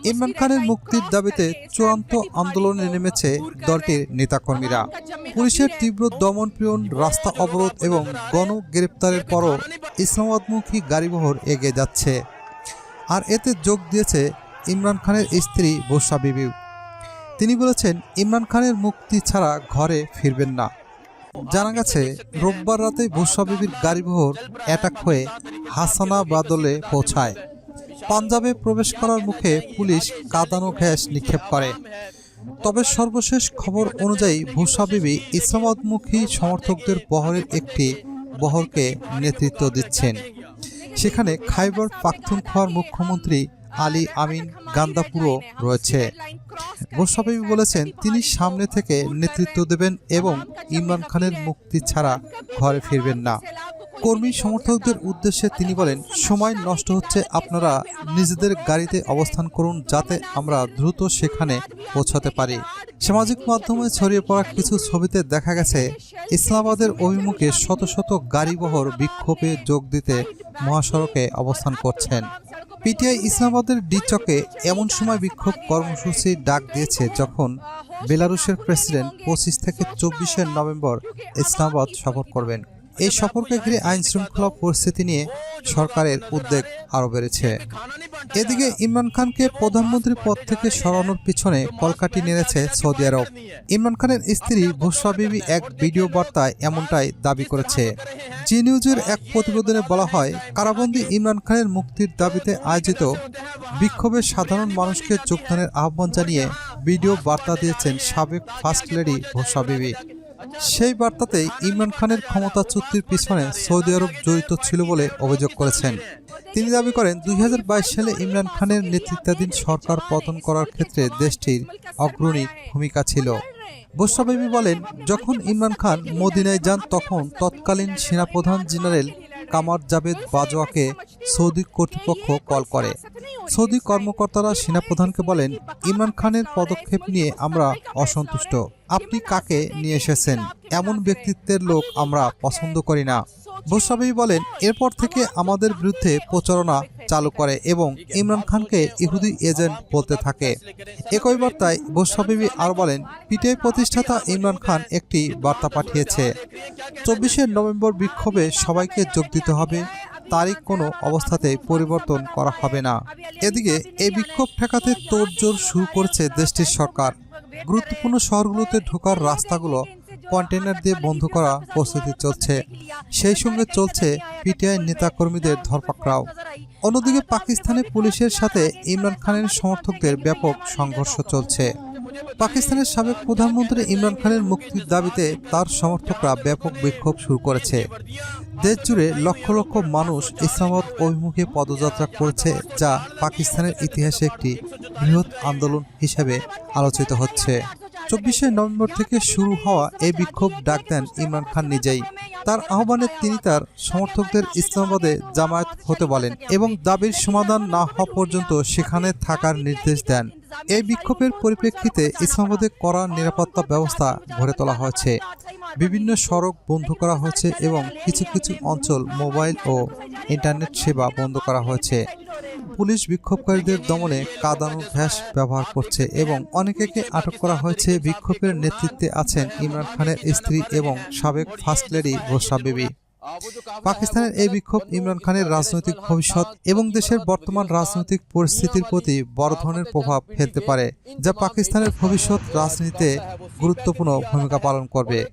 ইমরান খানের মুক্তির দাবিতে চূড়ান্ত আন্দোলনে নেমেছে দলটির নেতাকর্মীরা। পুলিশের তীব্র দমন-পীড়ন, রাস্তা অবরোধ এবং গণগ্রেপ্তারের পরও ইসলামাবাদমুখী গাড়িবহর এগিয়ে যাচ্ছে। আর এতে যোগ দিয়েছে ইমরান খানের স্ত্রী বর্ষা বিবি। তিনি বলেছেন, ইমরান খানের মুক্তি ছাড়া ঘরে ফিরবেন না। জানা গেছে, রোববার রাতে বর্ষা বিবির গাড়িবহর অ্যাটাক হয়ে হাসানাবাদে পৌঁছায়। পাঞ্জাবে প্রবেশ করার মুখে পুলিশ কাঁদানো গ্যাস নিক্ষেপ করে। তবে সর্বশেষ খবর অনুযায়ী বর্ষা বিবি ইসলামাবাদমুখী সমর্থকদের বহরের একটি বহরকে নেতৃত্ব দিচ্ছেন। সেখানে খাইবার পাখতুনখোয়ার মুখ্যমন্ত্রী আলী আমিন গান্দাপুরও রয়েছে। বর্ষা বিবি বলেছেন, তিনি সামনে থেকে নেতৃত্ব দেবেন এবং ইমরান খানের মুক্তি ছাড়া ঘরে ফিরবেন না। কর্মী সমর্থকদের উদ্দেশ্যে তিনি বলেন, সময় নষ্ট হচ্ছে, আপনারা নিজেদের গাড়িতে অবস্থান করুন যাতে আমরা দ্রুত সেখানে পৌঁছাতে পারি। সামাজিক মাধ্যমে ছড়িয়ে পড়া কিছু ছবিতে দেখা গেছে, ইসলামাবাদের অভিমুখে শত শত গাড়িবহর বিক্ষোভে যোগ দিতে মহাসড়কে অবস্থান করছেন। পিটিআই ইসলামাবাদের ডিচকে এমন সময় বিক্ষোভ কর্মসূচির ডাক দিয়েছে যখন বেলারুশের প্রেসিডেন্ট 25 থেকে 24 নভেম্বর ইসলামাবাদ সফর করবেন। এই সফরকে ঘিরে আইন শৃঙ্খলা পরিস্থিতি নিয়ে সরকারের উদ্বেগ আরও বেড়েছে। এদিকে ইমরান খানকে প্রধানমন্ত্রী পদ থেকে সরানোর পিছনে কলকাঠি নেড়েছে সৌদি আরব। ইমরান খানের স্ত্রী বর্ষা বিবি এক ভিডিও বার্তায় এমনটাই দাবি করেছে। জি নিউজের এক প্রতিবেদনে বলা হয়, কারাবন্দী ইমরান খানের মুক্তির দাবিতে আয়োজিত বিক্ষোভে সাধারণ মানুষকে যোগদানের আহ্বান জানিয়ে ভিডিও বার্তা দিয়েছেন সাবেক ফার্স্ট লেডি বর্ষা বিবি। সেই বার্তাতেই ইমরান খানের ক্ষমতাচ্যুতির পিছনে সৌদি আরব জড়িত ছিল বলে অভিযোগ করেছেন। তিনি দাবি করেন, 2022 সালে ইমরান খানের নেতৃত্বাধীন সরকার পতন করার ক্ষেত্রে দেশটির অগ্রণী ভূমিকা ছিল। বর্ষা বিবি বলেন, যখন ইমরান খান মদিনায় যান তখন তৎকালীন সেনাপ্রধান জেনারেল কামার জাভেদ বাজওয়াকে সৌদি কর্তৃপক্ষ কল করে। সৌদি কর্মকর্তারা সেনাপ্রধানকে বলেন, ইমরান খানের পদক্ষেপ নিয়ে আমরা অসন্তুষ্ট। আপনি কাকে নিয়ে এসেছেন? এমন ব্যক্তিত্বের লোক আমরা পছন্দ করি না। বর্ষা বিবি বলেন, এরপর থেকে আমাদের বিরুদ্ধে প্রচারণা চালু করে এবং ইমরান খানকে ইহুদি এজেন্ট বলতে থাকে। একই বার্তায় বর্ষা বিবি আরও বলেন, পিটিআই প্রতিষ্ঠাতা ইমরান খান একটি বার্তা পাঠিয়েছে, 24 নভেম্বর বিক্ষোভে সবাইকে যোগ দিতে হবে, তারিখ কোনো অবস্থাতেই পরিবর্তন করা হবে না। এদিকে এই বিক্ষোভ ঠেকাতে তোড়জোড় শুরু করেছে দেশটির সরকার। গুরুত্বপূর্ণ শহরগুলোতে ঢোকার রাস্তাগুলো কন্টেইনার দিয়ে বন্ধ করা প্রস্তুতি চলছে। সেই সঙ্গে চলছে পিটিআই নেতাকর্মীদের ধরপাকড়াও। অন্যদিকে পাকিস্তানে পুলিশের সাথে ইমরান খানের সমর্থকদের ব্যাপক সংঘর্ষ চলছে। পাকিস্তানের সাবেক প্রধানমন্ত্রী ইমরান খানের মুক্তির দাবিতে তার সমর্থকরা ব্যাপক বিক্ষোভ শুরু করেছে। দেশ জুড়ে লক্ষ লক্ষ মানুষ ইসলামাবাদ অভিমুখে পদযাত্রা করেছে, যা পাকিস্তানের ইতিহাসে একটি বৃহৎ আন্দোলন হিসেবে আলোচিত হচ্ছে। 24 নভেম্বর থেকে শুরু হওয়া এই বিক্ষোভ ডাক দেন ইমরান খান নিজেই। তার আহ্বানে তিনি তার সমর্থকদের ইসলামাবাদে জামায়াত হতে বলেন এবং দাবির সমাধান না হওয়া পর্যন্ত সেখানে থাকার নির্দেশ দেন। এই বিক্ষোভের পরিপ্রেক্ষিতে ইসলামাবাদে কড়া নিরাপত্তা ব্যবস্থা গড়ে তোলা হয়েছে। বিভিন্ন সড়ক বন্ধ করা হয়েছে এবং কিছু কিছু অঞ্চল মোবাইল ও ইন্টারনেট সেবা বন্ধ করা হয়েছে। পুলিশ বিক্ষোভকারীদের দমনে কাঁদানো গ্যাস ব্যবহার করছে এবং অনেকেকে আটক করা হয়েছে। বিক্ষোভের নেতৃত্বে আছেন ইমরান খানের স্ত্রী এবং সাবেক ফার্স্ট লেডি বর্ষা বিবি। পাকিস্তানের এই বিক্ষোভ ইমরান খানের রাজনৈতিক ভবিষ্যৎ এবং দেশের বর্তমান রাজনৈতিক পরিস্থিতির প্রতি বড় ধরনের প্রভাব ফেলতে পারে, যা পাকিস্তানের ভবিষ্যৎ রাজনীতিতে গুরুত্বপূর্ণ ভূমিকা পালন করবে।